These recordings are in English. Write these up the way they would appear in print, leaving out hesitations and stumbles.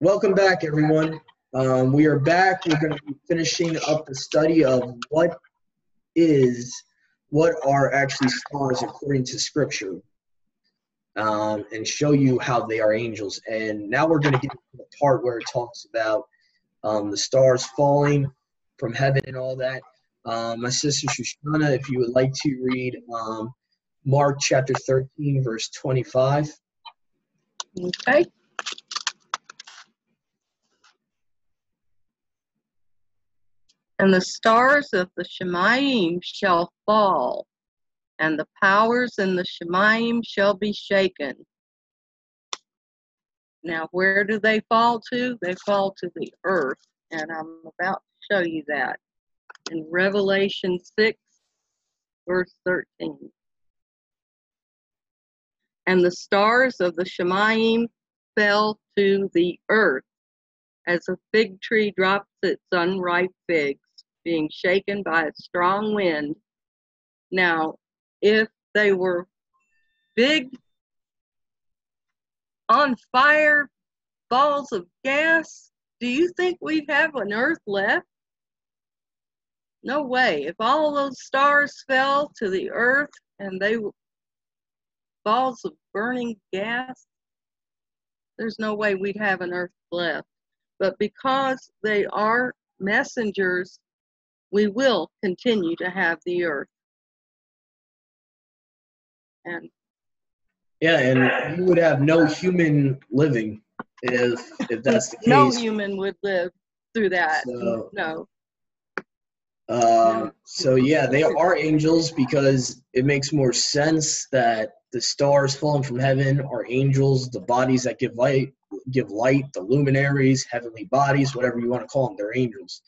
Welcome back, everyone. We are back. We're going to be finishing up the study of what are actually stars according to Scripture, and show you how they are angels. And now we're going to get to the part where it talks about the stars falling from heaven and all that. My sister Shoshana, if you would like to read Mark chapter 13, verse 25. Okay. And the stars of the Shemaim shall fall, and the powers in the Shemaim shall be shaken. Now, where do they fall to? They fall to the earth, and I'm about to show you that in Revelation 6, verse 13. And the stars of the Shemaim fell to the earth, as a fig tree drops its unripe figs, being shaken by a strong wind. Now, if they were big, on fire balls of gas, do you think we'd have an earth left? No way. If all those stars fell to the earth and they were balls of burning gas, there's no way we'd have an earth left. But because they are messengers, we will continue to have the earth. And yeah, and you would have no human living if that's the case. No human would live through that. So, no. So yeah, they are angels because it makes more sense that the stars falling from heaven are angels, the bodies that give light, the luminaries, heavenly bodies, whatever you want to call them, they're angels.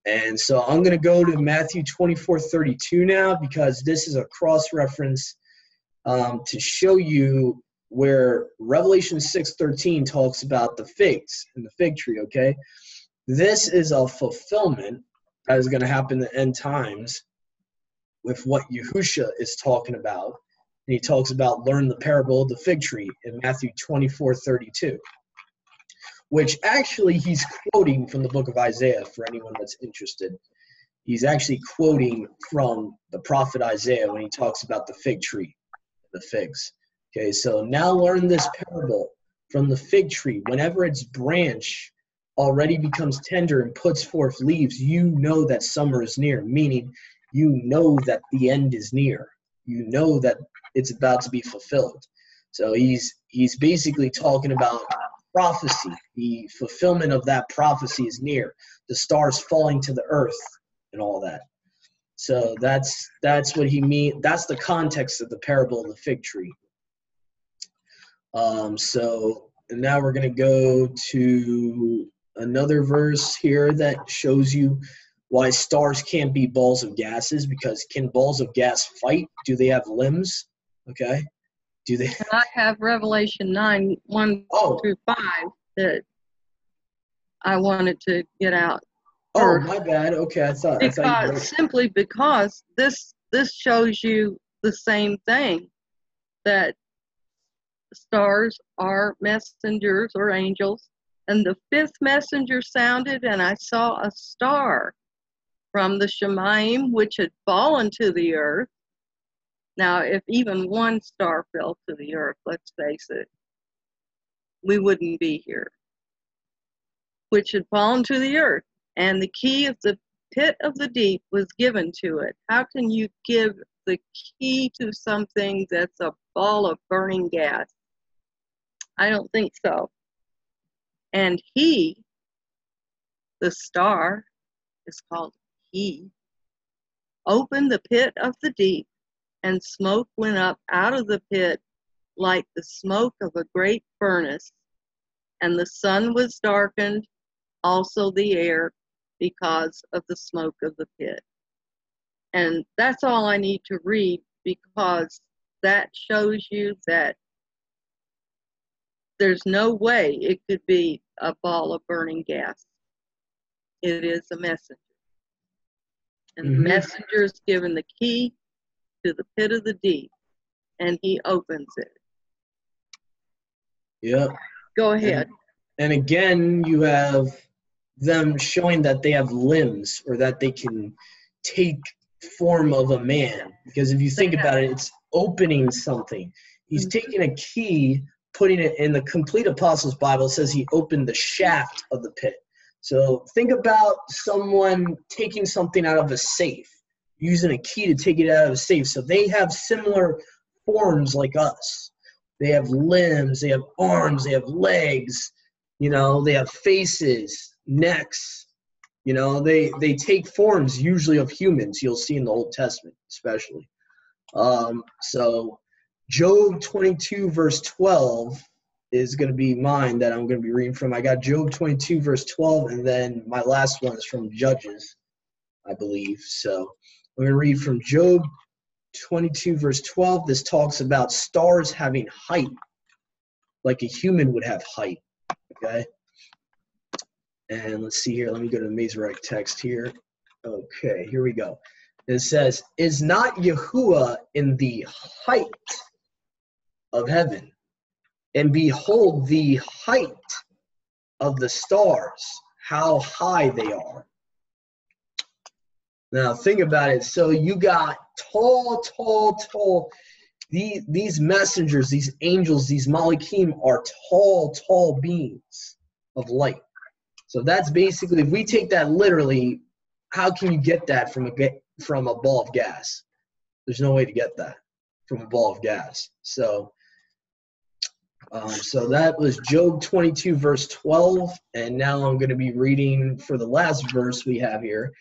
And so I'm going to go to Matthew 24:32 now, because this is a cross-reference to show you where Revelation 6:13 talks about the figs and the fig tree, okay? This is a fulfillment that is going to happen in the end times with what Yahusha is talking about. And he talks about learn the parable of the fig tree in Matthew 24:32, which actually he's quoting from the book of Isaiah for anyone that's interested. He's actually quoting from the prophet Isaiah when he talks about the fig tree, the figs. Okay, so now learn this parable from the fig tree. Whenever its branch already becomes tender and puts forth leaves, you know that summer is near, meaning you know that the end is near. You know that it's about to be fulfilled. So he's basically talking about prophecy. The fulfillment of that prophecy is near. The stars falling to the earth and all that. So that's what he means. That's the context of the parable of the fig tree. So now we're going to go to another verse here that shows you why stars can't be balls of gases, because can balls of gas fight? Do they have limbs? Okay. Do they? I have Revelation 9, 1 through 5 that I wanted to get out. Oh, my bad. Okay, I thought you were... Simply because this shows you the same thing, that stars are messengers or angels. And the fifth messenger sounded, and I saw a star from the Shemaim, which had fallen to the earth. Now, if even one star fell to the earth, let's face it, we wouldn't be here. Which had fallen to the earth, and the key of the pit of the deep was given to it. How can you give the key to something that's a ball of burning gas? I don't think so. And he, the star, is called he, opened the pit of the deep, and smoke went up out of the pit like the smoke of a great furnace. And the sun was darkened, also the air, because of the smoke of the pit. And that's all I need to read, because that shows you that there's no way it could be a ball of burning gas. It is a messenger. And the messenger is given the key to the pit of the deep, and he opens it. Yeah. Go ahead. And again, you have them showing that they have limbs or that they can take form of a man. Because if you think about it, it's opening something. He's taking a key, putting it in the complete Apostles' Bible. It says he opened the shaft of the pit. So think about someone taking something out of a safe, using a key to take it out of a safe. So they have similar forms like us. They have limbs, they have arms, they have legs, they have faces, necks. They take forms usually of humans. You'll see in the Old Testament especially. So Job 22 verse 12 is going to be mine that I'm going to be reading from. I got Job 22 verse 12, and then my last one is from Judges, I believe. So I'm going to read from Job 22 verse 12. This talks about stars having height, like a human would have height. Okay. And let's see here. Let me go to the Masoretic text here. Okay, here we go. It says, "Is not Yahuwah in the height of heaven? And behold the height of the stars, how high they are." Now think about it. So you got tall. These messengers, these angels, these Malachim are tall beings of light. So that's basically, if we take that literally, how can you get that from a ball of gas? There's no way to get that from a ball of gas. So that was Job 22 verse 12, and now I'm going to be reading for the last verse we have here,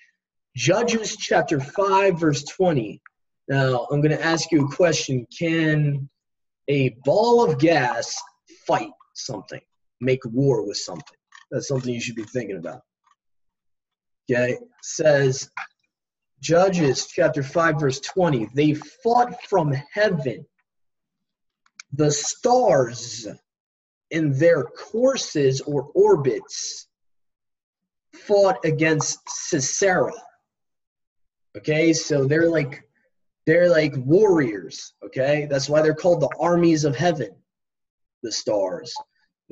Judges chapter 5 verse 20. Now I'm going to ask you a question. Can a ball of gas fight something, make war with something? That's something you should be thinking about. Okay, it says Judges chapter 5 verse 20, "They fought from heaven. The stars in their courses or orbits fought against Sisera." Okay, so they're like warriors. Okay, that's why they're called the armies of heaven, the stars.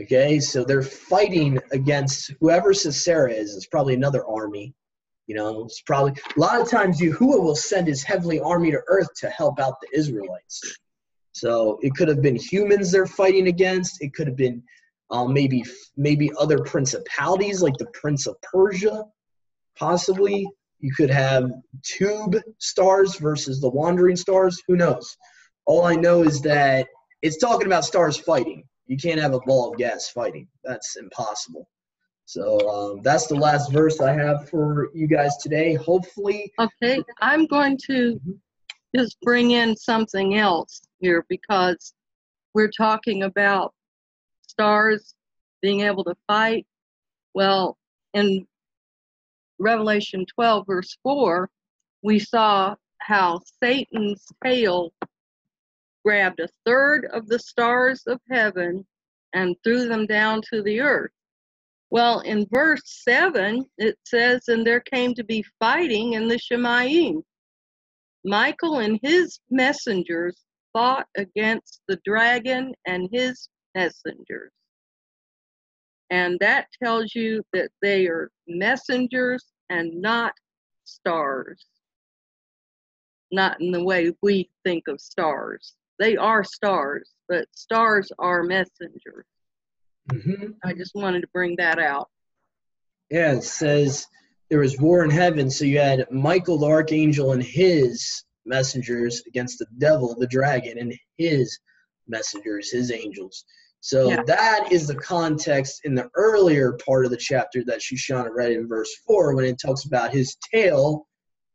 Okay, so they're fighting against whoever Sisera is. It's probably another army. It's probably a lot of times Yahuwah will send his heavenly army to earth to help out the Israelites. So it could have been humans they're fighting against. It could have been maybe other principalities like the Prince of Persia, possibly. You could have tube stars versus the wandering stars. Who knows? All I know is that it's talking about stars fighting. You can't have a ball of gas fighting. That's impossible. So that's the last verse I have for you guys today. Hopefully. Okay, I'm going to just bring in something else here, because we're talking about stars being able to fight. Well, in Revelation 12 verse 4, we saw how Satan's tail grabbed a third of the stars of heaven and threw them down to the earth. Well, in verse 7, it says, "And there came to be fighting in the Shemayim. Michael and his messengers fought against the dragon and his messengers." And that tells you that they are messengers and not stars. Not in the way we think of stars. They are stars, but stars are messengers. Mm-hmm. I just wanted to bring that out. Yeah, it says there was war in heaven. So you had Michael the archangel and his messengers against the devil, the dragon, and his messengers, his angels. So that is the context in the earlier part of the chapter that Shoshana read in verse 4, when it talks about his tail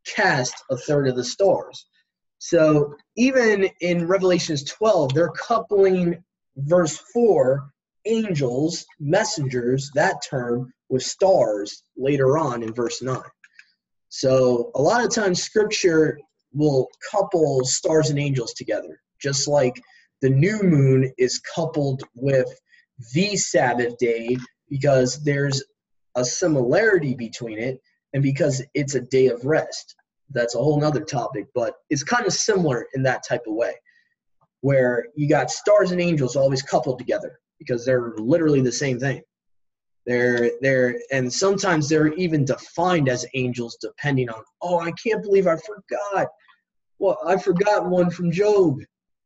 cast a third of the stars. So even in Revelations 12, they're coupling verse 4, angels, messengers, that term, with stars later on in verse 9. So a lot of times Scripture will couple stars and angels together, just like the new moon is coupled with the Sabbath day, because there's a similarity between it and because it's a day of rest. That's a whole nother topic, but it's kind of similar in that type of way, where you got stars and angels always coupled together because they're literally the same thing. And sometimes they're even defined as angels depending on, oh, I can't believe I forgot. Well, I forgot one from Job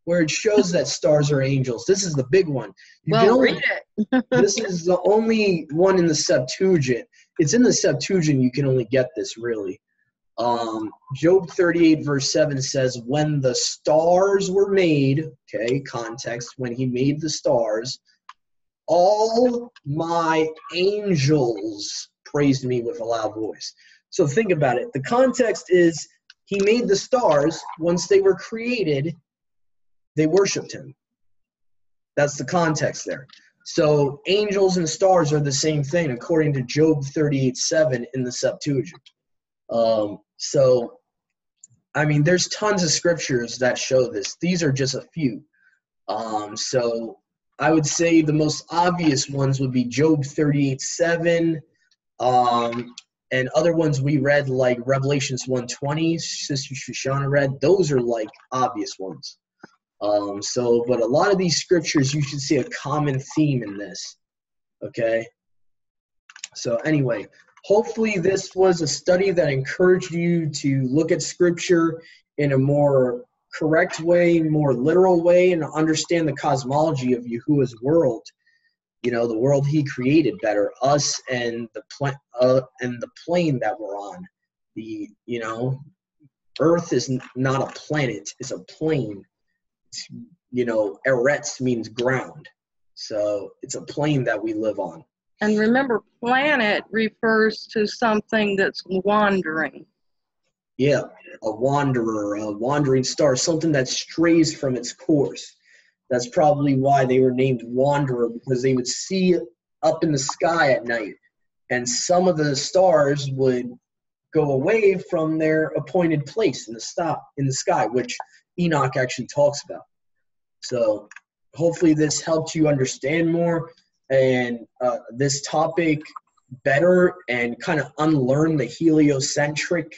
where it shows that stars are angels. This is the big one. Read it. This is the only one in the Septuagint. It's in the Septuagint. You can only get this, really. Job 38 verse 7 says, when the stars were made, okay, context, when he made the stars, all my angels praised me with a loud voice. So think about it. The context is he made the stars. Once they were created, they worshiped him. That's the context there. So angels and stars are the same thing, according to Job 38:7 in the Septuagint. So, I mean, there's tons of scriptures that show this. These are just a few. So I would say the most obvious ones would be Job 38:7, and other ones we read like Revelations 1:20, Sister Shoshana read. Those are like obvious ones. But a lot of these scriptures, you should see a common theme in this. Okay? So anyway, hopefully this was a study that encouraged you to look at scripture in a more correct way, more literal way, and understand the cosmology of Yahuwah's world. You know, the world he created better, us and the plane that we're on. Earth is not a planet, it's a plane. Eretz means ground. So it's a plane that we live on. And remember, planet refers to something that's wandering. Yeah, a wanderer, a wandering star, something that strays from its course. That's probably why they were named Wanderer, because they would see up in the sky at night, and some of the stars would go away from their appointed place in the sky, which Enoch actually talks about. So hopefully this helped you understand more and this topic better, and kind of unlearn the heliocentric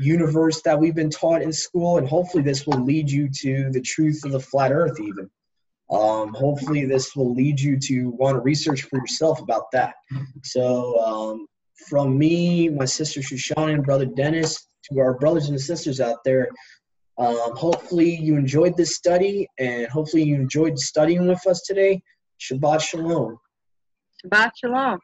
universe that we've been taught in school. And hopefully this will lead you to the truth of the flat earth even. Hopefully this will lead you to want to research for yourself about that. So from me, my sister Shoshana, and brother Dennis, to our brothers and sisters out there, hopefully you enjoyed this study, and hopefully you enjoyed studying with us today. Shabbat Shalom. Shabbat Shalom.